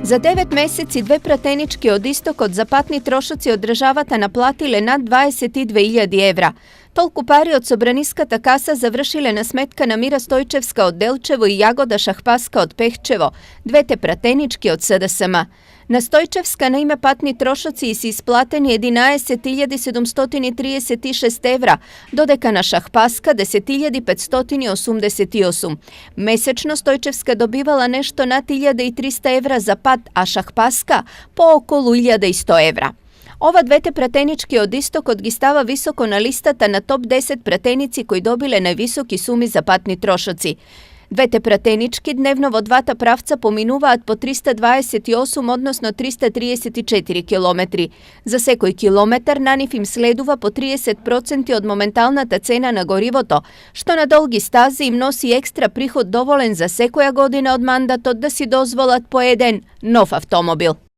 За 9 месеци две пратенички од истокот за патни трошоци од државата наплатиле над 22.000 евра. Толку пари од собраниската каса завршиле на сметка на Мира Стојчевска од Делчево и Јагода Шахпаска од Пехчево, двете пратенички од СДСМ. На Стојчевска на име патни трошоци се исплатени 11.736 евра, додека на Шахпаска 10.588. Месечно Стојчевска добивала нешто над 1.300 евра за пат, а Шахпаска по околу 1.100 евра. Ова двете пратенички од истокот ги става високо на листата на топ 10 пратеници кои добиле највисоки суми за патни трошоци. Двете пратенички дневно во двата правца поминуваат по 328, односно 334 километри. За секој километар на нив им следува по 30% од моменталната цена на горивото, што на долги стази им носи екстра приход доволен за секоја година од мандатот да си дозволат по еден нов автомобил.